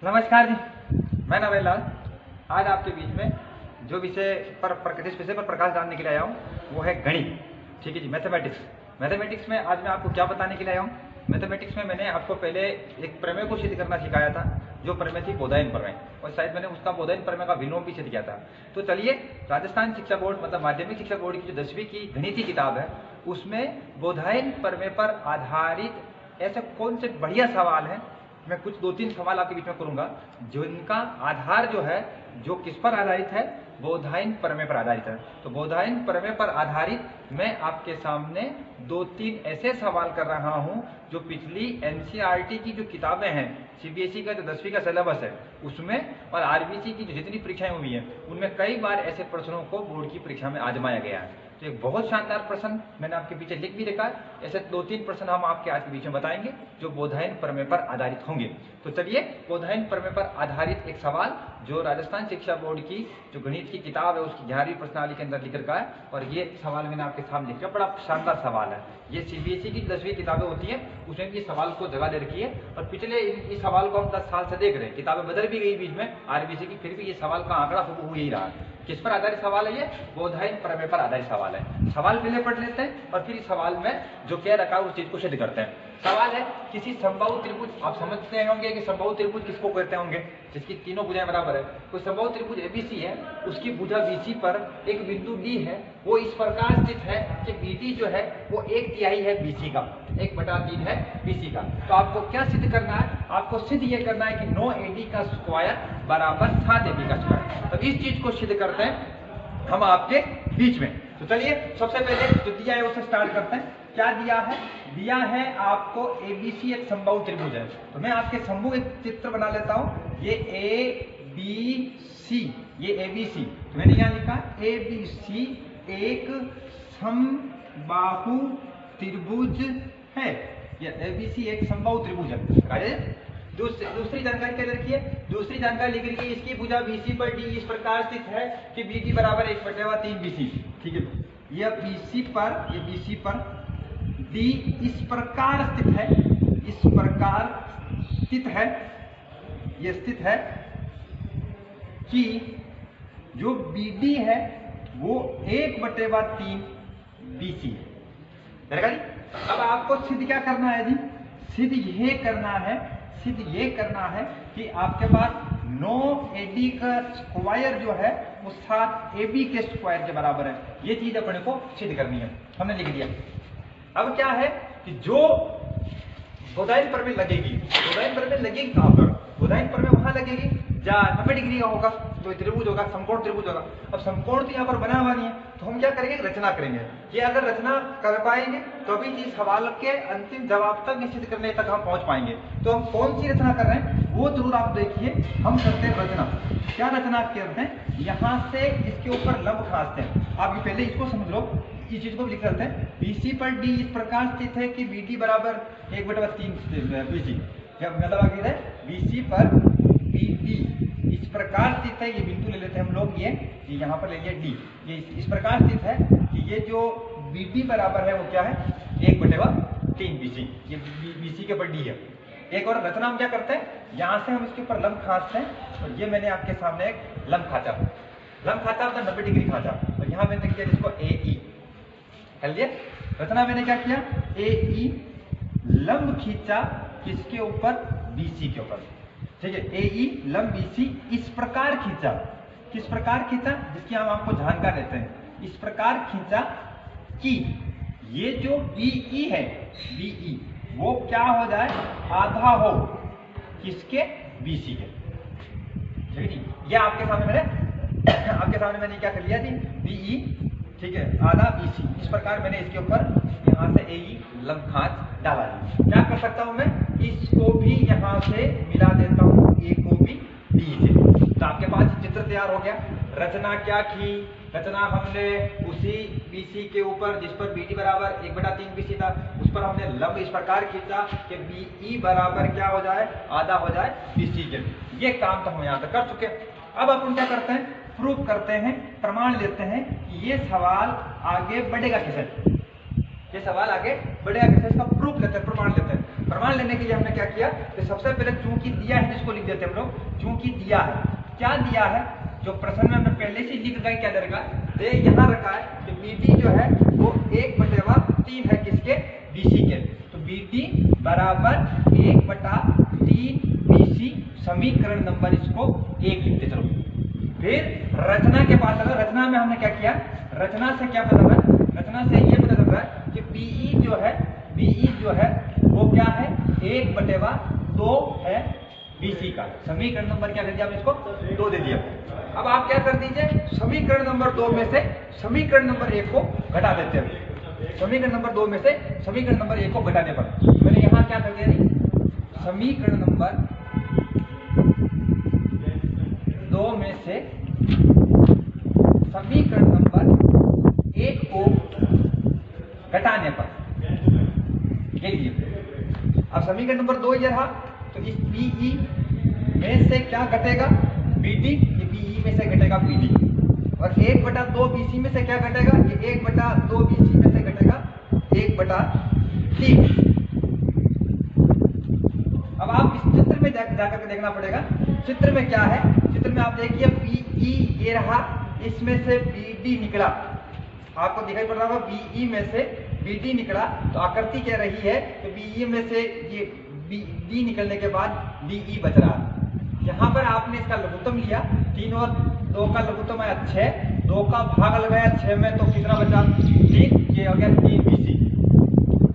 नमस्कार जी, मैं नवेल लाल। आज आपके बीच में जो जिस विषय पर प्रकाश डालने के लिए आया हूँ वो है गणित। ठीक है जी, मैथमेटिक्स। मैथमेटिक्स में आज मैं आपको क्या बताने के लिए आया हूँ। मैथमेटिक्स में मैंने आपको पहले एक प्रमेय को सिद्ध करना सिखाया था, जो प्रमेय थी बोधायन प्रमेय, और शायद मैंने उसका बोधायन प्रमेय का विलोम भी सिद्ध किया था। तो चलिए, राजस्थान शिक्षा बोर्ड मतलब माध्यमिक शिक्षा बोर्ड की जो 10वीं की गणित की किताब है उसमें बोधायन प्रमेय पर आधारित ऐसे कौन से बढ़िया सवाल हैं। मैं कुछ 2-3 सवाल आपके बीच में करूंगा जिनका आधार जो है, जो किस पर आधारित है, बोधायन प्रमेय पर आधारित है। तो बोधायन प्रमेय पर आधारित मैं आपके सामने 2-3 ऐसे सवाल कर रहा हूं जो पिछली एनसीईआरटी की जो किताबें हैं, सीबीएसई का जो 10वीं का सिलेबस है उसमें, और आरबीसी की जो जितनी परीक्षाएं हुई हैं उनमें कई बार ऐसे प्रश्नों को बोर्ड की परीक्षा में आजमाया गया है। तो एक बहुत शानदार प्रश्न मैंने आपके पीछे लिख भी रखा है। ऐसे 2-3 प्रश्न हम आपके आज के बीच में बताएंगे जो बोधायन प्रमेय पर आधारित होंगे। तो चलिए, बोधायन प्रमेय पर आधारित एक सवाल जो राजस्थान शिक्षा बोर्ड की जो गणित की किताब है उसकी 11वीं प्रश्नावली के अंदर लिख रखा है, और ये सवाल मैंने आपके सामने लिखा। बड़ा शानदार सवाल है। ये सीबीएसई की 10वीं किताबें होती हैं उसमें भी सवाल को जगह दे रखी है, और पिछले इस सवाल को हम 10 साल से देख रहे हैं। किताबें बदल भी गई बीच में आरबीसी की, फिर भी ये सवाल का आंकड़ा हूबहू यही रहा। किस पर आधारित सवाल है? ये बोधायन प्रमेय पर आधारित सवाल है। सवाल पहले पढ़ लेते हैं और फिर इस सवाल में जो कह रखा है उस चीज को सिद्ध करते हैं। सवाल है, किसी समबाहु त्रिभुज, आप समझते होंगे कि समबाहु त्रिभुज किसको कहते होंगे, जिसकी तीनों भुजाएं बराबर है। कोई समबाहु त्रिभुज एबीसी है, उसकी भुजा बीसी पर एक बिंदु डी है, वो इस प्रकार स्थित है कि बीडी जो है वो 1/3 है बीसी का, 1/3 है बीसी का। तो आपको क्या सिद्ध करना है? आपको सिद्ध ये करना है कि 9AD का स्क्वायर बराबर 7AB का स्क्वायर। तो इस चीज को सिद्ध करते हैं हम आपके बीच में। तो चलिए, सबसे पहले जो दिया है उससे स्टार्ट करते हैं। क्या दिया है? दिया है आपको एबीसी एक समबाहु त्रिभुज है। तो मैं आपके समूह एक चित्र बना लेता हूं। ये एबीसी, ये एबीसी, तो मैंने यहां लिखा एबीसी एक समबाहु त्रिभुज है। ये एबीसी एक समबाहु त्रिभुज है। दूसरी जानकारी क्या लिखी है? दूसरी जानकारी लिख रही है, इसकी भुजा बीसी पर डी इस प्रकार स्थित है कि बीडी बराबर 1/3 बीसी। ठीक है, ये बीसी पर डी इस प्रकार स्थित है, इस प्रकार स्थित है, ये स्थित है कि जो बीडी है वो 1/3 बीसी है। अब आपको सिद्ध क्या करना है जी? सिद्ध ये करना है कि आपके पास 9AD का स्क्वायर जो है वो 7AB के स्क्वायर के बराबर है। ये चीज अपने को सिद्ध करनी है, हमने लिख दिया। अब क्या है कि जो बोधायन प्रमेय लगेगी, बोधायन प्रमेय लगेगी कहां पर? बोधायन प्रमेय वहां लगेगी जहां 90 डिग्री का होगा, तो त्रिभुज होगा, समकोण त्रिभुज होगा। अब समकोण तो यहाँ पर बना हुआ नहीं है, तो हम क्या करेंगे? रचना करेंगे। ये अगर रचना कर पाएंगे तो भी इस सवाल के अंतिम जवाब तक निश्चित करने तक हम पहुंच पाएंगे। तो हम कौन सी रचना कर रहे हैं वो जरूर आप देखिए। हम करते हैं रचना। क्या रचना करते हैं? यहाँ से इसके ऊपर लंब खींचते हैं। आप पहले इसको समझ लो, इस चीज को लिख लेते हैं। बीसी पर डी इस प्रकार स्थित है कि बीडी बराबर 1/3 बीसी। जब मतलब आगे है बीसी पर बीडी इस प्रकार स्थित है, ये बिंदु ले लेते हैं हम लोग, ये यहाँ पर ले लिया डी, ये इस प्रकार स्थित है कि ये जो बीडी बराबर है वो क्या है? 1/3 बीसी। ये बीसी के ऊपर डी है। एक और रचना हम क्या करते हैं, यहाँ से हम इसके ऊपर लंब खींचते हैं, और ये मैंने आपके सामने एक लंब खाचा मतलब 90 डिग्री खाचा, और यहाँ मैंने किया जिसको AE कर लिया। रचना मैंने क्या किया? AE लंब खींचा किसके ऊपर? BC के ऊपर। ठीक है, AE लंब BC इस प्रकार खींचा। किस प्रकार खींचा? जिसकी हम आपको जानकारी देते हैं। इस प्रकार खींचा कि ये जो BE है, BE वो क्या हो जाए? आधा हो किसके? BC के। ठीक है, ये आपके सामने मैंने क्या कर लिया थी? BE, ठीक है, आधा BC। इस प्रकार मैंने इसके ऊपर यहाँ से AE लंब खांच डाला है। क्या कर सकता हूं मैं? इसको भी यहाँ से मिला देता हूँ, A को भी B से। तो आपके पास चित्र तैयार हो गया। रचना क्या की? रचना हमने उसी BC के ऊपर जिस पर BD बराबर 1/3 BC था, उस पर हमने लंब इस प्रकार खींचा कि BE बराबर क्या हो जाए? आधा हो जाए BC के। ये काम तो हम यहाँ तक कर चुके। अब अपन क्या करते हैं? प्रूफ करते हैं, प्रमाण लेते हैं कि ये सवाल आगे बढ़ेगा कैसे। ये सवाल आगे बढ़ेगा कैसे, इसका प्रूफ लेते हैं, प्रमाण लेते हैं। प्रमाण लेने के लिए हमने क्या किया कि सबसे पहले चूंकि दिया है जिसको लिख देते हैं हम लोग, चूंकि दिया है, क्या दिया है, जो प्रश्न में हमने पहले से लिख रखा है क्या रखा है, यहाँ रखा है कि बीडी जो है वो 1/3 है किसके, बीसी के। तो बीडी बराबर 1/3 बीसी, समीकरण नंबर इसको 1 लिखते चलो। फिर रचना के पास अगर रचना में हमने क्या किया, रचना से क्या पता चला, रचना से ये पता चल रहा है कि बीई जो है वो क्या है, 1/2 है बीसी का। समीकरण नंबर क्या कर दिया आपने, इसको 2 दे दिया। अब आप क्या कर दीजिए, समीकरण नंबर 2 में से समीकरण नंबर 1 को घटा देते हैं। समीकरण नंबर 2 में से समीकरण नंबर 1 को घटाने पर मैंने यहाँ क्या कर दिया, समीकरण नंबर 2 में से समीकरण नंबर 1 को घटाने पर ये लीजिए। अब समीकरण नंबर 2 ये रहा, तो इस बीई में से क्या घटेगा, बीडी, ये बीई में से घटेगा बीडी, और 1/2 बीसी में से क्या घटेगा, ये 1/2 बीसी में से घटेगा 1/3। अब आप इस चित्र में जाकर के देखना पड़ेगा, चित्र में क्या है, चित्र में आप देखिए बीई ये रहा, इसमें से बीडी निकला, आपको दिखाई पड़ रहा होगा बीई में से बीडी निकला। तो आकृति क्या रही है कि बीई में से ये डी निकलने के बाद डीई बच रहा। यहाँ पर आपने इसका लघुत्तम लिया, 3 और 2 का लघुत्तम आया 6, 2 का भाग लगाया 6 में, तो कितना बचा 3, ये हो गया 3 बीसी,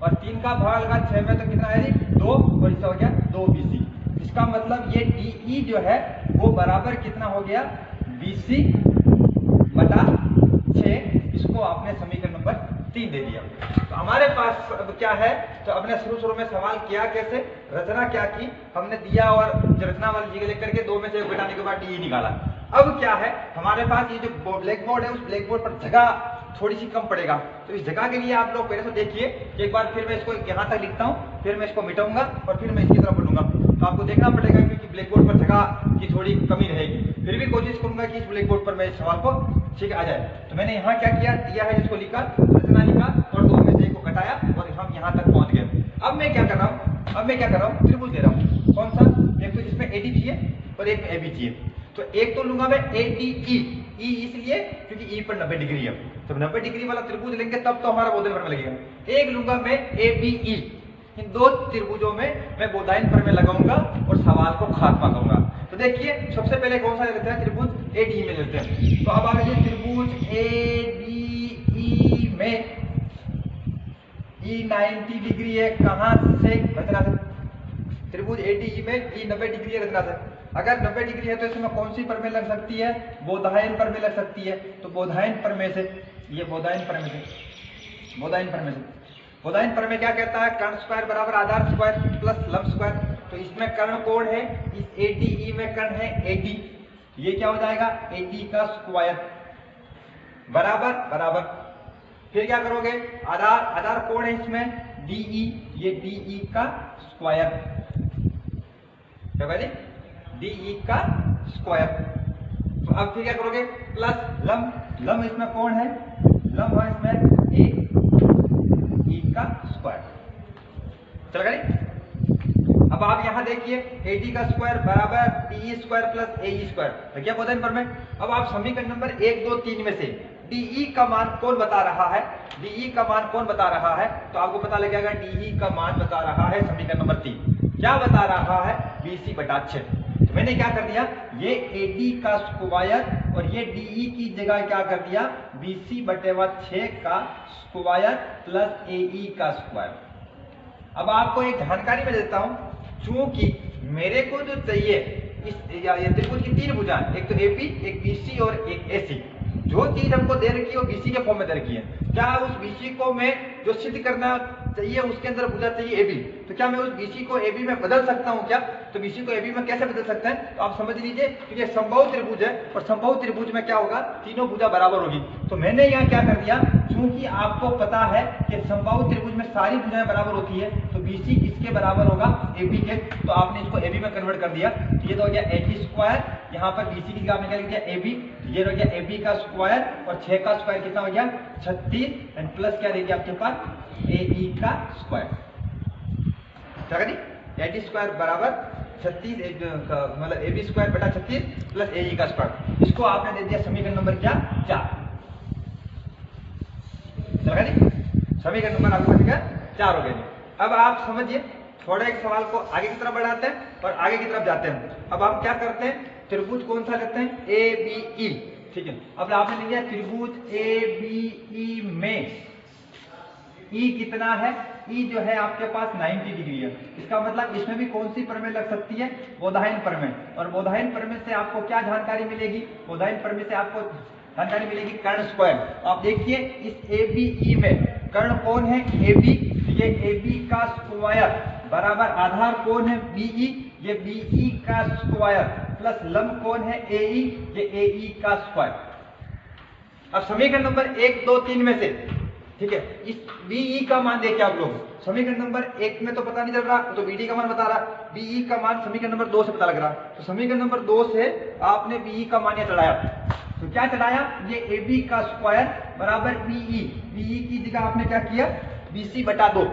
और 3 का भाग लगा 6 में, तो कितना है 2, और इसका हो गया 2 बीसी। इसका मतलब ये डीई जो है वो बराबर कितना हो गया, बीसी बटा 6। इसको आपने समीकरण नंबर 3 दे दिया। तो हमारे पास अब क्या है, तो अपने शुरू में सवाल किया कैसे, रचना क्या की हमने दिया और रचना वाली जगह लेकर के 2 में से 1 घटाने के बाद डी निकाला। अब क्या है हमारे पास, ये जो ब्लैक बोर्ड है उस ब्लैक बोर्ड पर जगह थोड़ी सी कम पड़ेगा, तो इस जगह के लिए आप लोग पहले से देखिए कि एक बार फिर मैं इसको यहाँ तक लिखता हूँ, फिर मैं इसको मिटाऊंगा और फिर मैं इसकी तरफ बढ़ूंगा। तो आपको देखना पड़ेगा क्योंकि ब्लैक बोर्ड पर जगह की थोड़ी कमी रहेगी, फिर भी कोशिश करूंगा कि इस ब्लैक बोर्ड पर मैं इस सवाल को ठीक आ जाए। तो मैंने यहाँ क्या किया, दिया है जिसको लिखा, रचना लिखा और 2 में से 1 को घटाया और हम यहाँ तक पहुंच गए। अब मैं क्या कर रहा हूँ, त्रिभुज दे रहा हूँ, कौन सा, एक तो जिसमें एडी चाहिए और एक एबी चाहिए। तो एक तो लूंगा मैं एडीई, ई इसलिए क्योंकि ई पर 90 डिग्री है, तो 90 डिग्री वाला त्रिभुज लेंगे तब तो हमारा बोधायन प्रमेय लगेगा। एक लूंगा मैं एबीई, इन 2 त्रिभुजों में मैं बोधायन प्रमेय लगाऊंगा और सवाल को खात्मा करूंगा। तो देखिए सबसे पहले कौन सा लेते हैं, त्रिभुज एडीई में लेते हैं। तो अब आ गए त्रिभुज एडीई में ई 90 डिग्री है, कहां से, रचना से। त्रिभुज एडीई में ई 90 डिग्री है रचना से। अगर 90 डिग्री है तो इसमें कौन सी प्रमेय लग सकती है, बोधायन प्रमेय लग सकती है। तो बोधायन प्रमेय से, ये बोधायन प्रमेय प्रमेय क्या कहता है, कर्ण स्क्वायर बराबर आधार स्क्वायर प्लस लंब स्क्वायर। तो इसमें कर्ण कोण है, इस एडीई में कर्ण है एडी, ये क्या हो जाएगा, एडी का स्क्वायर बराबर फिर क्या करोगे, आधार कोण है इसमें डीई, ये डीई का स्क्वायर, क्या भाई डीई का स्क्वायर। तो अब फिर क्या करोगे, प्लस लंब इसमें कौन है, लंब है इसमें ए ई का स्क्वायर, चल गई। अब आप यहां देखिए एडी का स्क्वायर बराबर डीई स्क्वायर प्लस एई स्क्वायर, तो क्या बोधन पर में। अब आप समीकरण नंबर 1 2 3 में से डीई का मान कौन बता रहा है, डीई का मान कौन बता रहा है, तो आपको पता लग जाएगा डीई का मान बता रहा है समीकरण नंबर 3, क्या बता रहा है, बीसी बटा 6। तो मैंने क्या कर दिया, ये एडी का स्क्वायर और ये डीई की जगह क्या कर दिया, बीसी बटे 6 का स्क्वायर प्लस एई का स्क्वायर। अब आपको एक जानकारी मैं देता हूं, चूंकि मेरे को जो चाहिए इस त्रिभुज की 3 भुजाएं, एक तो एपी, एक बीसी और एक एसी। जो चीज हमको दे रखी है वो बीसी के फॉर्म में दे रखी है, क्या उस बीसी को मैं जो सिद्ध करना चाहिए उसके अंदर भुजा चाहिए एबी, तो क्या मैं उस बीसी को एबी में बदल सकता हूं क्या, तो बीसी को एबी में कैसे बदल सकते हैं, तो आप समझ लीजिए कि ये संभव त्रिभुज है और संभव त्रिभुज में क्या होगा, तीनों भुजा बराबर होगी। तो मैंने यहाँ क्या कर दिया, क्योंकि आपको पता है कि संभव त्रिभुज में सारी भुजाएं बराबर होती है, तो बीसी किसके बराबर होगा, एबी के, तो आपने इसको एबी में कन्वर्ट कर दिया। तो ये तो हो गया एबी स्क्वायर, यहाँ पर बीसी की आपने क्या लिख दिया एबी, ये हो गया एबी का स्क्वायर और 6 का स्क्वायर कितना हो गया 36 एंड प्लस क्या देखिए आपके पास एई का स्क्वायर। क्या करें, ए डी स्क्वायर बराबर 36 मतलब ए बी स्क्वायर बटा 36 प्लस ए ई का स्क्वायर। इसको आपने दे दिया समीकरण नंबर क्या 4। चला जी, समीकरण नंबर आपके पास क्या 4 हो गया। अब आप समझिए, थोड़ा एक सवाल को आगे की तरफ बढ़ाते हैं और आगे की तरफ जाते हैं। अब हम क्या करते हैं, त्रिभुज कौन सा लेते हैं, ए बी ई, ठीक है। अब आपने लिख दिया त्रिभुज ए बी ई में ई कितना है, ई जो है आपके पास 90 डिग्री है। इसका मतलब इसमें भी कौन सी प्रमेय लग सकती है, बोधायन प्रमेय। और बोधायन प्रमेय से आपको क्या जानकारी मिलेगी, बोधायन प्रमेय से आपको जानकारी मिलेगी कर्ण स्क्वायर। आप देखिए इस ए बी ई में कर्ण कौन है, ए बी, ये ए बी का स्क्वायर बराबर आधार कौन है, बीई, ये बीई का स्क्वायर प्लस लंब कौन है, एई, ये एई का स्क्वायर। अब समीकरण नंबर 1 2 3 में से, ठीक है, इस बीई का मान देखिए आप लोग। समीकरण नंबर 1 में तो पता नहीं चल रहा, तो बीडी का मान बता रहा, बीई का मान समीकरण नंबर 2 से पता लग रहा। तो समीकरण नंबर 2 से आपने बीई का मान यहां चढ़ाया, तो क्या चढ़ाया, ये ए बी का स्क्वायर बराबर बीई, बीई की जगह आपने क्या किया, बीसी बटा 2,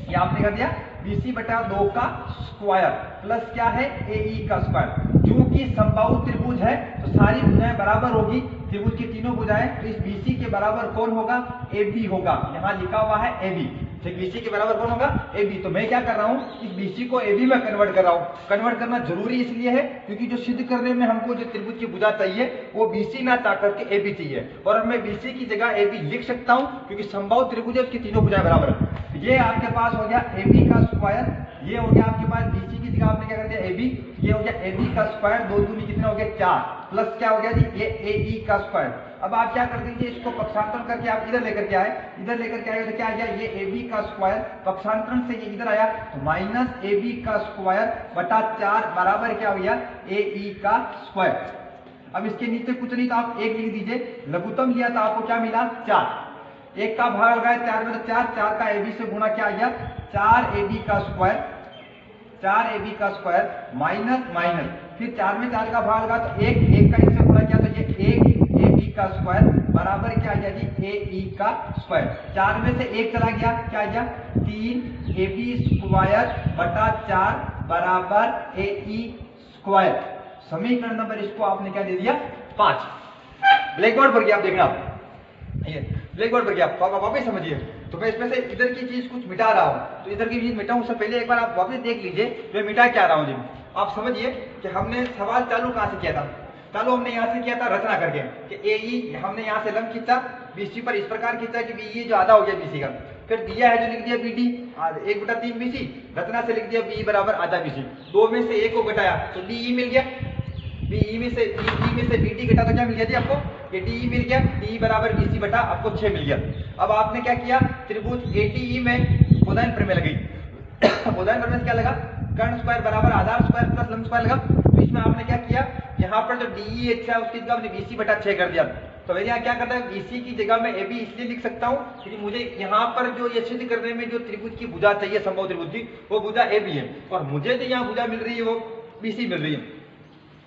ये आपने कर दिया बीसी बटा 2 का स्क्वायर प्लस क्या है, एई का स्क्वायर। क्योंकि समबाहु त्रिभुज है तो सारी भुजाएं बराबर होगी, त्रिभुज की तीनों भुजाएं, तो इस बीसी के बराबर कौन होगा, एबी होगा। यहाँ लिखा हुआ है एबी, ठीक, बीसी के बराबर कौन होगा, एबी। तो मैं क्या कर रहा हूँ, इस बीसी को एबी में कन्वर्ट कर रहा हूँ। कन्वर्ट करना जरूरी इसलिए है क्योंकि जो सिद्ध करने में हमको जो त्रिभुज की भुजा चाहिए वो बीसी ना चाह करके एबी चाहिए, और अब मैं बीसी की जगह एबी लिख सकता हूँ क्योंकि समबाहु त्रिभुज है, उसकी तीनों भुजाएं बराबर है। ये आपके पास हो गया एबी का स्क्वायर, ये हो गया आपके पास बीसी की जगह आपने क्या कर दिया एबी, ये हो गया एबी का स्क्वायर, 2 दूनी कितना हो गया 4, प्लस क्या हो गया जी, ये एई का स्क्वायर। अब आप क्या कर दीजिए, इसको पक्षांतरण करके आप इधर लेकर के आए, इधर लेकर के आए तो क्या आ गया, ये एबी का स्क्वायर, पक्षांतरण से ये इधर आया तो माइनस एबी का स्क्वायर बटा 4 बराबर क्या हो गया, एई का स्क्वायर। अब इसके नीचे कुछ नहीं तो आप 1 लिख दीजिए, लघुत्तम लिया तो आपको क्या मिला 4, 1 का भाग लगाए 4 में तो 4, 4 का एबी से गुणा क्या आ गया, 4 एबी का स्क्वायर, 4 एबी का स्क्वायर माइनस माइनस, फिर 4 में 4 का भाग लगा तो 1, 1 का इससे गुणा किया तो ये 1 एबी का स्क्वायर बराबर क्या आ गया जी, एई का स्क्वायर। 4 में से 1 चला गया, क्या आ गया 3 एबी स्क्वायर बटा 4 बराबर एई स्क्वायर। समीकरण नंबर इसको आपने क्या दे दिया 5। ब्लैक बोर्ड पर गया, आप देखना, ये ब्लैक बोर्ड पर गया, वापस समझिए। तो मैं इसमें से इधर की चीज कुछ मिटा रहा हूँ, तो इधर की चीज मिटाऊं उससे पहले एक बार आप वापस देख लीजिए मैं मिटा क्या रहा हूँ जी। आप समझिए कि हमने सवाल चालू कहाँ से किया था, चालू हमने यहाँ से किया था रचना करके कि एई, हमने यहाँ से लंब खींचा, बीसी पर इस प्रकार खींचा कि बीई जो आधा हो गया बीसी का, फिर दिया है जो लिख दिया बीडी 1/3 बीसी, रचना से लिख दिया बी बराबर आधा बीसी, 2 में से 1 को घटाया तो डीई मिल गया, बीई में से बीडी घटा तो क्या मिल गया जी आपको, ये डीई मिल गया, डीई बराबर बीसी बटा आपको 6 मिल गया। अब आपने क्या किया, त्रिभुज एडीई में बोधायन प्रमेय लगाई, बोधायन प्रमेय से क्या लगा, कर्ण स्क्वायर बराबर आधार स्क्वायर प्लस लंब स्क्वायर लगा। तो इसमें आपने क्या किया, यहाँ पर जो डीई एच है उसकी जगह आपने बीसी बटा 6 कर दिया। तो मेरे यहाँ क्या करता है, बीसी की जगह में एबी इसलिए लिख सकता हूँ क्योंकि मुझे यहाँ पर जो ये सिद्ध करने में जो त्रिभुज की भुजा चाहिए समबाहु त्रिभुज की, वो भुजा एबी है, और मुझे जो यहाँ भुजा मिल रही है वो बीसी मिल रही है,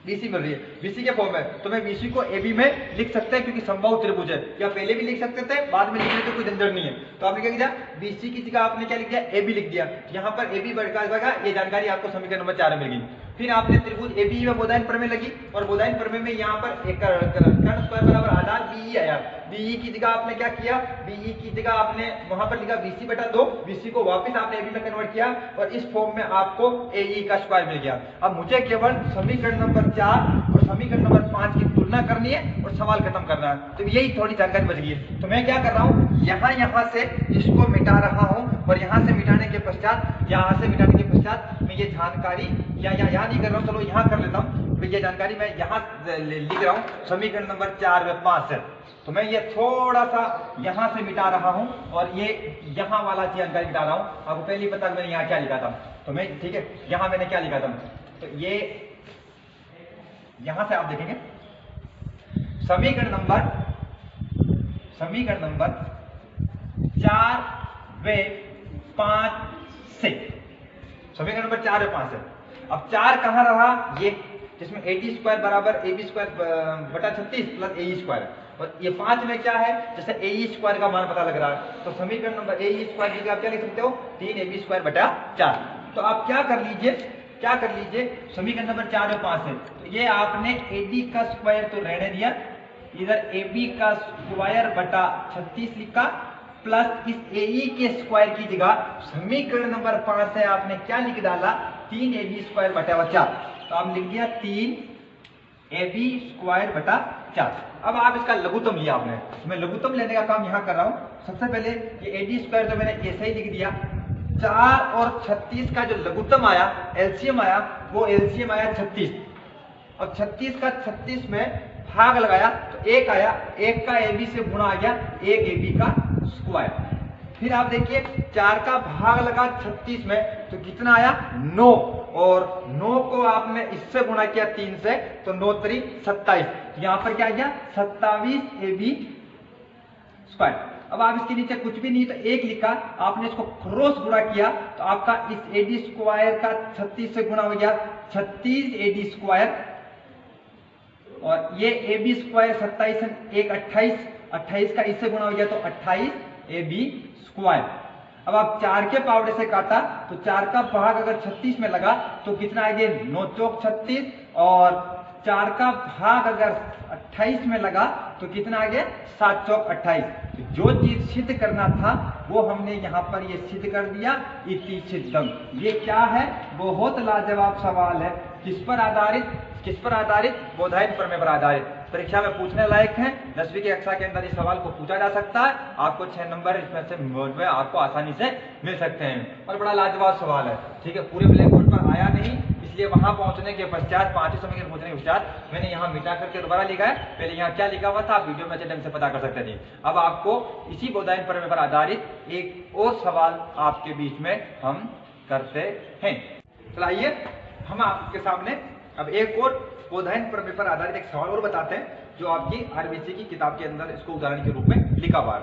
बीसी मिल रही है, बीसी के फॉर्म में। तो मैं बीसी को एबी में लिख सकते हैं क्योंकि समबाहु त्रिभुज है, या पहले भी लिख सकते थे, बाद में लिखने तो कोई झंझट नहीं है। तो आपने क्या किया, बीसी की जगह आपने क्या लिख दिया, एबी लिख दिया, यहाँ पर एबी बढ़ेगा, ये जानकारी आपको समीकरण नंबर 4 में मिल गई। फिर आपने त्रिभुज एबी में बोधायन प्रमेय लगी, और बोधायन प्रमेय में यहाँ पर एक कर्ण स्क्वायर बराबर आधार बीई आया, बीई की जगह आपने क्या किया, बीई की जगह आपने वहां पर लिखा बीसी बटा 2, बीसी को वापस आपने एबी में कन्वर्ट किया और इस फॉर्म में आपको एई का स्क्वायर मिल गया। अब मुझे केवल समीकरण नंबर 4 और समीकरण नंबर 5 की तुलना करनी है और सवाल खत्म करना है, तो यही थोड़ी जानकारी बच गई है। तो मैं क्या कर रहा हूँ, यहाँ से इसको मिटा रहा हूँ, और यहाँ से मिटाने के पश्चात, यहाँ से मिटाने के पश्चात मैं ये जानकारी यहाँ नहीं कर रहा हूँ, चलो यहाँ कर लेता हूँ, ये जानकारी मैं यहाँ लिख रहा हूँ समीकरण नंबर 4 व 5 है। तो मैं ये थोड़ा सा यहाँ से मिटा रहा हूँ और ये यहाँ वाला जानकारी मिटा रहा हूँ। आपको पहले ही पता मैंने यहाँ क्या लिखा था, तो मैं ठीक है यहाँ मैंने क्या लिखा था, तो ये यहाँ से आप देखेंगे समीकरण नंबर 4 व 5 से, समीकरण नंबर 4 व 5 है। अब 4 कहाँ रहा, ये जिसमें एडी स्क्वायर बराबर एबी स्क्वायर बटा 36 प्लस एई स्क्वायर, और ये 5 में क्या है, जैसे एई स्क्वायर का मान पता लग रहा है, तो समीकरण नंबर एई स्क्वायर की आप क्या लिख सकते हो, 3 एबी स्क्वायर बटा 4। तो आप क्या कर लीजिए समीकरण नंबर 4 और 5 है, तो ये आपने AD का स्क्वायर तो रहने दिया, इधर AB का स्क्वायर बटा 36 लिखा, प्लस इस AE के स्क्वायर की जगह समीकरण नंबर 5 है आपने क्या लिख डाला, 3AB स्क्वायर बटा 4, तो आप लिख दिया 3AB स्क्वायर बटा 4। अब आप इसका लघुत्तम लिया आपने, मैं लघुत्तम लेने का काम यहाँ कर रहा हूँ। सबसे पहले ये AD स्क्वायर तो मैंने ऐसे ही लिख दिया, 4 और 36 का जो लघुत्तम आया, एलसीएम आया, वो एलसीएम आया 36, और 36 का 36 में भाग लगाया तो 1 आया, 1 का AB से गुणा आ गया 1 AB का स्क्वायर। फिर आप देखिए 4 का भाग लगा 36 में तो कितना आया 9, और 9 को आपने इससे गुणा किया 3 से, तो 9 3 27, यहां पर क्या आ गया 27 AB स्क्वायर। अब आप इसके नीचे कुछ भी नहीं तो 1 लिखा, आपने इसको क्रॉस गुणा किया तो आपका इस AD स्क्वायर का 36 से गुणा हो गया 36 AD स्क्वायर, और ये AB स्क्वायर 27 1 28, 28 का इससे गुणा हो गया तो 28 AB स्क्वायर। अब आप 4 के पावड़े से काटा तो 4 का भाग अगर 36 में लगा तो कितना आ गया 9 चौक 36, और 4 का भाग अगर 28 में लगा तो कितना आ गया 7 चौक 28। तो जो चीज सिद्ध करना था वो हमने यहाँ पर ये सिद्ध कर दिया, इति सिद्धम। ये क्या है, बहुत लाजवाब सवाल है, किस पर आधारित बोधायन प्रमेय पर आधारित, परीक्षा में पूछने लायक है। 10वीं की कक्षा के अंदर इस सवाल को पूछा जा सकता है, आपको 6 नंबर इसमें से बोर्ड में आपको आसानी से मिल सकते हैं, और बड़ा लाजवाब सवाल है। ठीक है, पूरे ब्लैक बोर्ड पर आया नहीं, इसलिए वहां पहुंचने के पश्चात 5वें समीकरण पहुंचने के पश्चात मैंने यहाँ मिटा करके दोबारा लिखा है, पहले यहाँ क्या लिखा हुआ था आप वीडियो में ढंग से पता कर सकते थे। अब आपको इसी बोधायन प्रमेय पर आधारित एक और सवाल आपके बीच में हम करते हैं। चलाइए हम आपके सामने अब एक और बोधायन प्रमेय पर आधारित एक सवाल और बताते हैं, जो आपकी आरबीसी की किताब के अंदर इसको उदाहरण के रूप में लिखा हुआ है।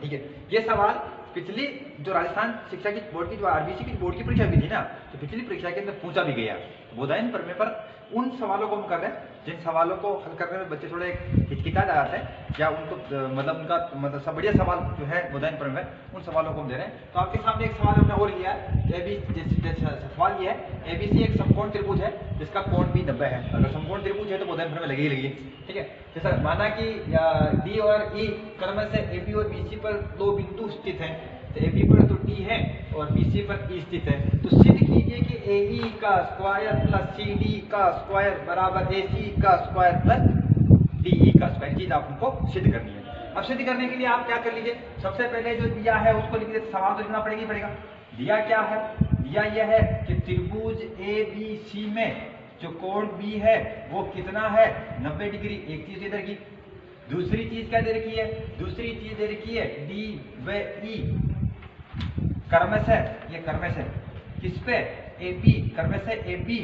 ठीक है, ये सवाल पिछली जो राजस्थान शिक्षा की बोर्ड की जो आरबीसी की बोर्ड की परीक्षा भी थी ना, तो पिछली परीक्षा के अंदर पूछा भी गया। बोधायन प्रमेय पर उन सवालों को हम कर रहे हैं जिन सवालों को हल करने में बच्चे थोड़े हिचकिचा जाते हैं, या उनको मतलब सब बढ़िया सवाल जो है बोधायन प्रमेय उन सवालों को हम दे रहे हैं। तो आपके सामने एक सवाल हमने और लिया है, सवाल ये है एबीसी एक समकोण त्रिभुज है जिसका कोण भी 90 है। अगर समकोण त्रिभुज है तो बोधायन प्रमेय लगी। ठीक है, जैसा माना कि डी और ई क्रमश से एबी और बीसी पर 2 बिंदु स्थित हैं, तो एबी पर तो डी है और बीसी पर ई स्थित है, तो सिद्ध कीजिए कि एई का स्क्वायर प्लस सीडी का स्क्वायर बराबर एसी का स्क्वायर प्लस डीई का स्क्वायर, चीज आपको सिद्ध करनी है। अब सिद्ध करने के लिए आप क्या कर लीजिए, सबसे पहले जो दिया है उसको लिख लीजिए, सवाल तो लिखना पड़ेगा। दिया क्या है, दिया यह है कि त्रिभुज एबीसी में जो कोण बी है वो कितना है 90 डिग्री, एक चीज इधर की। दूसरी चीज क्या दे रखी है, दूसरी चीज दे रखी है डी व ई क्रमश है, ये क्रमश है किस पे AB, क्रमश है AB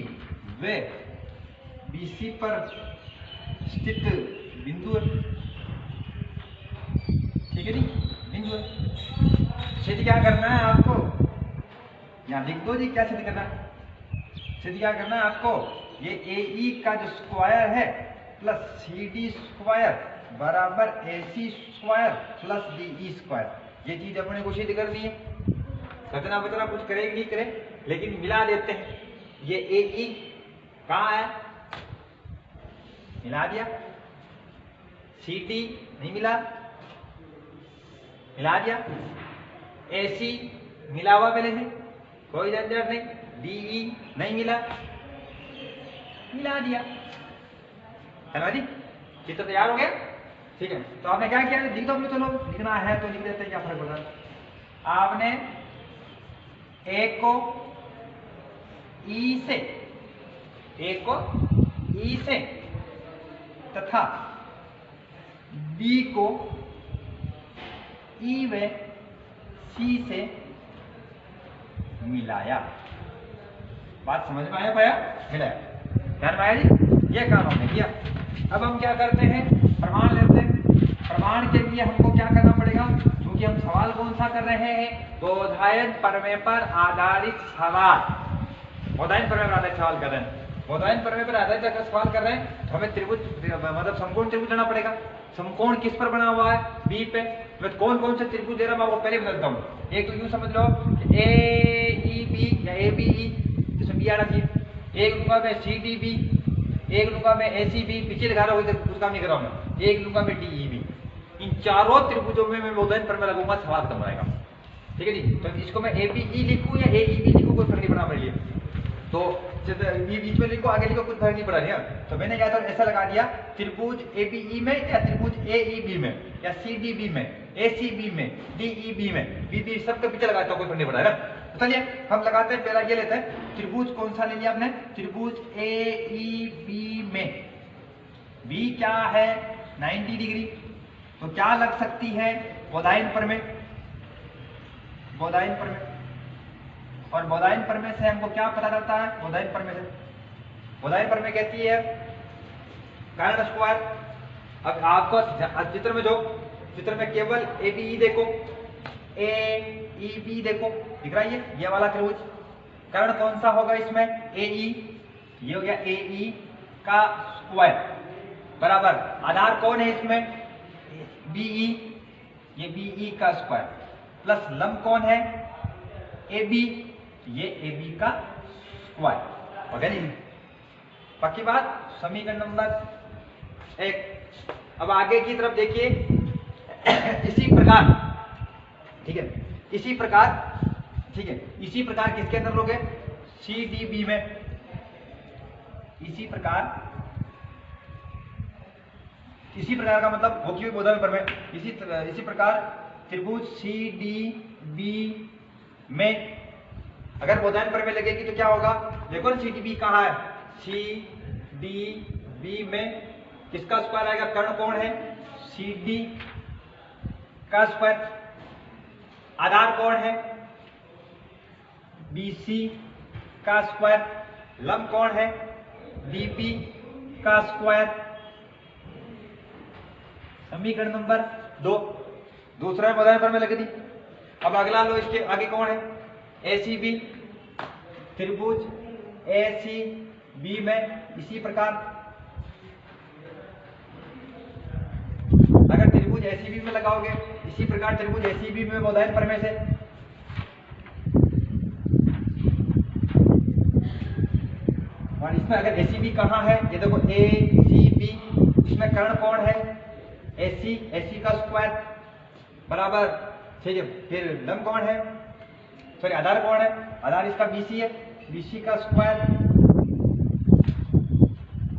व BC पर स्थित बिंदु है। ठीक है जी, बिंदु है। सिद्ध क्या करना है आपको, यहाँ लिख दो जी क्या सिद्ध करना है। सिद्ध क्या करना है आपको, ये AE का जो स्क्वायर है प्लस CD स्क्वायर बराबर AC square plus DE square, ये चीज अपने को सिद्ध करनी है। कतना बतना कुछ करे नहीं करे, लेकिन मिला देते हैं। ये AE कहाँ है, मिला दिया, CD नहीं मिला, मिला दिया, AC मिला हुआ पहले से, कोई झंझट नहीं, DE नहीं मिला, मिला दिया। है जी, चित्र तैयार हो गया। ठीक है, तो आपने क्या किया, लिख दो, चलो लिखना है तो लिख देते हैं, क्या फर्क पड़ता है। आपने ए को ई से, ए को ई से तथा बी को ई व सी से मिलाया। बात समझ में आया पाया, मिलाया, ध्यान में आया जी, ये काम हमने किया। अब हम क्या करते हैं, प्रमाण लेते हैं। प्रमाण के लिए हमको क्या करना पड़ेगा, क्योंकि हम सवाल कौन सा कर रहे हैं, बोधायन प्रमेय पर आधारित सवाल, बोधायन प्रमेय पर आधारित सवाल कर रहे हैं। बोधायन प्रमेय पर आधारित अगर सवाल कर रहे हैं तो हमें त्रिभुज मतलब समकोण त्रिभुज लेना पड़ेगा। समकोण किस पर बना हुआ है, बी पे। मैं कौन कौन से त्रिभुज दे रहा हूं आपको पहले बता देता हूं। एक तो यूं समझ लो ए ई बी या ए बी ई, इसमें बी आना चाहिए। एक लूंगा मैं सी डी बी, एक लूंगा मैं ए सी बी, पीछे लिखा रहा हूँ इधर कुछ काम नहीं कर रहा हूँ मैं, एक लूंगा मैं डी ई बी। इन चारों त्रिभुजों में मैं बोधायन पर मैं लगूंगा, सवाल खत्म रहेगा। ठीक है जी। तो इसको मैं ए बी ई लिखूं या ए ई बी लिखूं, कोई फर्क नहीं पड़ा मेरे लिए। तो बीच में लिखो आगे लिखो, कुछ फर्क नहीं पड़ा रहा। तो मैंने क्या था ऐसा लगा दिया, त्रिभुज ए बी ई में या त्रिभुज ए ई बी में या सी डी बी में, ए सी बी में, डी ई बी में, बी बी सबके पीछे लगाता हूँ, कोई फर्क नहीं पड़ा है ना। तो चलिए हम लगाते हैं, पहला ये लेते हैं त्रिभुज कौन सा ले लिया आपने, त्रिभुज ए ई बी में बी क्या है 90 डिग्री, तो क्या लग सकती है बोधायन प्रमेय, बोधायन प्रमेय। और बोधायन प्रमेय से हमको क्या पता चलता है, बोधायन प्रमेय से, बोधायन प्रमेय कहती है कारण स्क्वायर। अब आपको चित्र में जो चित्र में केवल ए बी ई देखो, ए ई बी देखो, दिख रहा है ये वाला त्रिभुज, कर्ण कौन सा होगा इसमें, ए ई, ये हो गया ए ई का स्क्वायर बराबर आधार कौन है इसमें, बी ई, ये बी ई का स्क्वायर प्लस लंब कौन है, ए बी, ये ए बी का स्क्वायर हो गया नहीं। पक्की बात। समीकरण नंबर 1। अब आगे की तरफ देखिए इसी प्रकार, ठीक है, इसी प्रकार, ठीक है, इसी प्रकार किसके अंदर लोगे, सी डी बी में, इसी प्रकार का मतलब वो क्यों बोधायन प्रमेय, इसी प्रकार त्रिभुज सी डी बी में अगर बोधायन प्रमेय लगेगी तो क्या होगा, देखो ना सी डी बी कहाँ है, सी डी बी में किसका स्क्वायर आएगा, कर्ण कौन है, सी डी का स्क्वायर, आधार कौन है, बी सी का स्क्वायर, लंब कौन है, डी बी का स्क्वायर। समीकरण नंबर 2, दूसरा बोधायन प्रमेय लगी थी। अब अगला लो, इसके आगे कौन है, ए सी बी, त्रिभुज ए सी बी में इसी प्रकार अगर त्रिभुज ए सी बी में लगाओगे, इसी प्रकार त्रिभुज ए सी बी में बोधायन प्रमेय से और इसमें अगर ए सी बी कहाँ है, ये देखो ए सी बी, इसमें कर्ण कौन है, ए सी का स्क्वायर बराबर, ठीक है, फिर लंब कौन है, सॉरी आधार कौन है, आधार इसका बीसी है, बीसी का स्क्वायर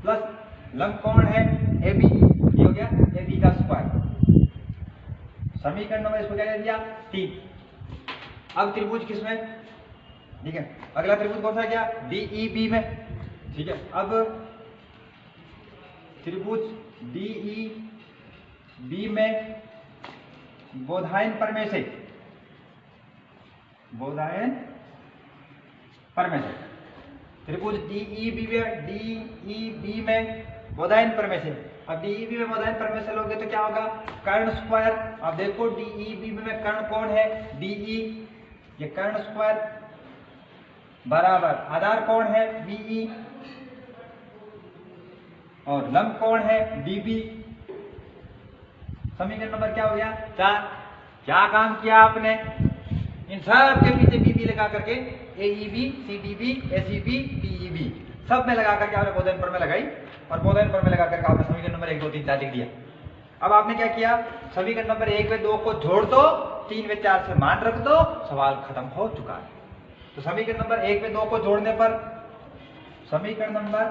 प्लस लंब कौन है, ए बी, ये हो गया ए बी का स्क्वायर। समीकरण नंबर इसको क्या दे दिया, 3। अब त्रिभुज किसमें, ठीक है, अगला त्रिभुज कौन सा गया, डी ई बी में, ठीक है। अब त्रिभुज डी ई बी में बोधायन प्रमेय से, बोधायन प्रमेय से त्रिभुज डी ई बी में बोधायन प्रमेय से, अब डी ई बी में बोधायन प्रमेय से लोगे तो क्या होगा, कर्ण स्क्वायर। अब देखो डी ई बी में कर्ण कौन है, डी ई, ये कर्ण स्क्वायर बराबर आधार कौन है, बी ई, और लंब कौन है, डी बी। समीकरण नंबर क्या हो गया, 4। क्या काम किया आपने, इन सब के पीछे बी बी लगा करके A E B, C D B, A C B, D E B सब में लगा करके आपने बोधायन प्रमेय लगाई और बोधायन प्रमेय लगा करके आपने समीकरण नंबर 1 2 3 4 लिख दिया। अब आपने क्या किया, समीकरण नंबर 1 व 2 को जोड़ दो, 3 व 4 से मान रख दो, सवाल खत्म हो चुका है। तो समीकरण नंबर 1 व 2 को जोड़ने पर समीकरण नंबर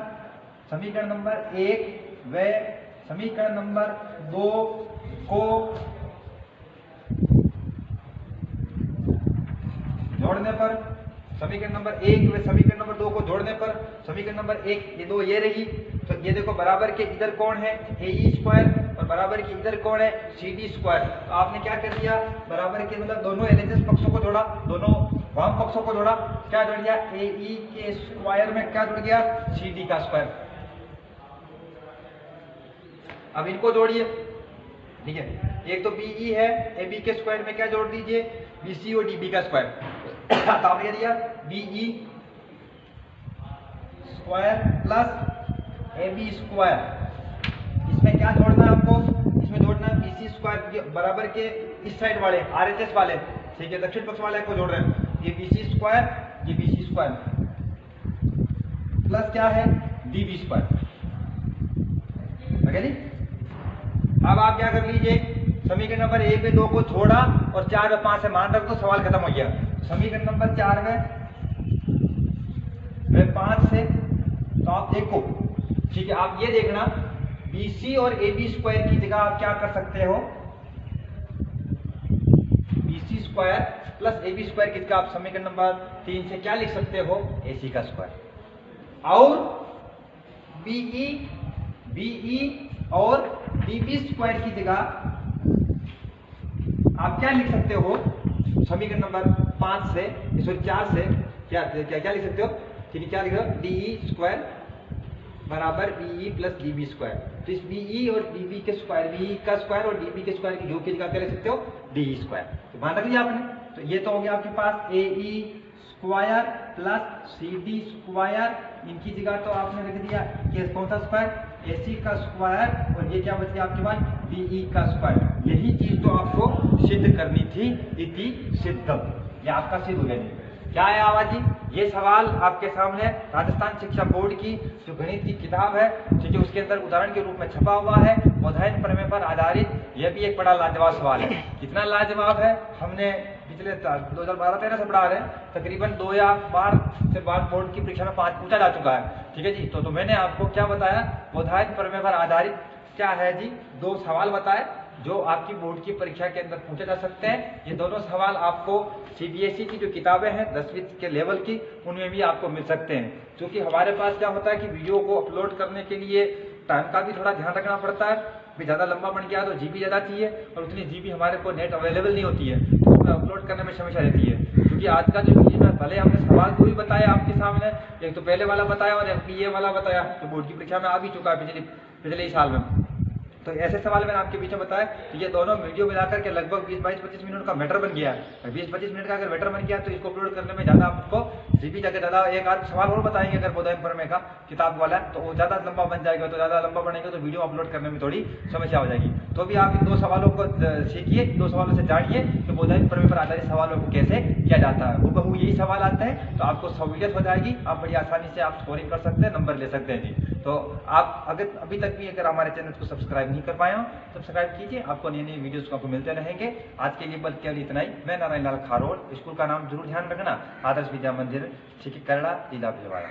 1 व समीकरण नंबर 2 को जोड़ने पर, समीकरण नंबर 1 व समीकरण नंबर 2 को जोड़ने पर समीकरण नंबर 1 ये 2 ये रही, तो ये देखो बराबर के इधर कौन है, ए ई स्क्वायर और बराबर के इधर कौन है, सी डी स्क्वायर। तो आपने क्या कर दिया, बराबर के मतलब दोनों एलएचएस पक्षों को जोड़ा, दोनों वाम पक्षों को जोड़ा, क्या जोड़ दिया, ए ई के स्क्वायर में क्या जुड़ गया, सी डी का स्क्वायर। अब इनको जोड़िए, ठीक है, एक तो बी ई है, ए बी के स्क्वायर में क्या जोड़ दीजिए, बी सी और डी बी का स्क्वायर। तो आपने दिया B E square plus A B square, इसमें क्या जोड़ना है आपको, इसमें जोड़ना है बी सी स्क्वायर बराबर के इस साइड वाले आर एच एस वाले, ठीक है, दक्षिण पक्ष वाले को जोड़ रहे हैं, ये बी सी स्क्वायर ये BC स्क्वायर प्लस क्या है DB स्क्वायर। ठीक है जी। अब आप क्या कर लीजिए, समीकरण नंबर 1 में 2 को छोड़ा और 4 में 5 से मान रख दो, सवाल खत्म हो गया। समीकरण नंबर 4 में 5 से तो आप देखो, ठीक है, आप ये देखना BC और AB स्क्वायर की जगह आप क्या कर सकते हो, BC square plus AB square की जगह आप समीकरण नंबर 3 से क्या लिख सकते हो, AC का स्क्वायर। और BE और DB स्क्वायर की जगह आप क्या लिख सकते हो, समीकरण नंबर 5 से, सॉरी 4 से क्या क्या क्या लिख सकते हो, ठीक है, क्या लिख रहे हो, DE स्क्वायर बराबर BE प्लस DB स्क्वायर। तो इस BE और DB के स्क्वायर, BE का स्क्वायर और DB के स्क्वायर की योग की जगह क्या लिख सकते हो, DE स्क्वायर। तो मान रख लिया आपने। तो ये तो हो गया आपके पास AE square plus CD square, इनकी जगह तो आपने लिख दिया ये कौन सा स्क्वायर, AC का स्क्वायर, और ये क्या बच गया आपके पास, BE का स्क्वायर। यही चीज तो आपको सिद्ध करनी थी, इति सिद्धम, ये आपका सिद्ध हो गया। क्या है आवाज जी, ये सवाल आपके सामने राजस्थान शिक्षा बोर्ड की जो गणित की किताब है, ठीक है, उसके अंदर उदाहरण के रूप में छपा हुआ है, बोधायन प्रमेय पर आधारित। यह भी एक बड़ा लाजवाब सवाल है। कितना लाजवाब है, हमने पिछले 2012-13 से पढ़ा रहे हैं, तकरीबन 2 या बार से बाद बोर्ड की परीक्षा में 5 पूछा जा चुका है। ठीक है जी। तो मैंने आपको क्या बताया, बोधायन प्रमेय पर आधारित क्या है जी, 2 सवाल बताए जो आपकी बोर्ड की परीक्षा के अंदर पूछे जा सकते हैं। ये दोनों सवाल आपको CBSE की जो किताबें हैं 10वीं के लेवल की, उनमें भी आपको मिल सकते हैं। क्योंकि हमारे पास क्या होता है कि वीडियो को अपलोड करने के लिए टाइम का भी थोड़ा ध्यान रखना पड़ता है, भी ज़्यादा लंबा बन गया तो GB ज़्यादा चाहिए, और उतनी GB हमारे को नेट अवेलेबल नहीं होती है, तो उसमें अपलोड करने में समस्या रहती है। क्योंकि आज का जो वीडियो में भले हमने सवाल 2 ही बताया आपके सामने, एक तो पहले वाला बताया और एक ये वाला बताया, तो बोर्ड की परीक्षा में आ भी चुका है पिछले ही साल में। तो ऐसे सवाल मैंने आपके बीच में बताया, तो ये दोनों वीडियो मिलाकर के लगभग 20-22-25 मिनट का मैटर बन गया है। 20-25 मिनट का अगर मैटर बन गया तो इसको अपलोड करने में ज़्यादा आपको जीबी जाकर ज़्यादा एक आध सवाल और बताएंगे अगर बोधायन प्रमेय का किताब वाला है, तो वो ज़्यादा लंबा बन जाएगा, तो ज़्यादा लंबा बनेगा तो वीडियो अपलोड करने में थोड़ी समस्या हो जाएगी। तो भी आप इन 2 सवालों को सीखिए, 2 सवालों से जानिए कि बोधायन प्रमेय पर आधारित सवालों को कैसे किया जाता है। हूबहू यही सवाल आते हैं, तो आपको सहूलियत हो जाएगी, आप बड़ी आसानी से आप स्कोरिंग कर सकते हैं, नंबर ले सकते हैं जी। तो आप अगर अभी तक भी अगर हमारे चैनल को सब्सक्राइब नहीं कर पाए हो, सब्सक्राइब कीजिए, आपको नई नई वीडियोस आपको मिलते रहेंगे। आज के लिए बस केवल इतना ही। मैं नारायण लाल खारोल, स्कूल का नाम जरूर ध्यान रखना, आदर्श विद्या मंदिर, ठीक है, करड़ा, जिला भिलवाड़ा।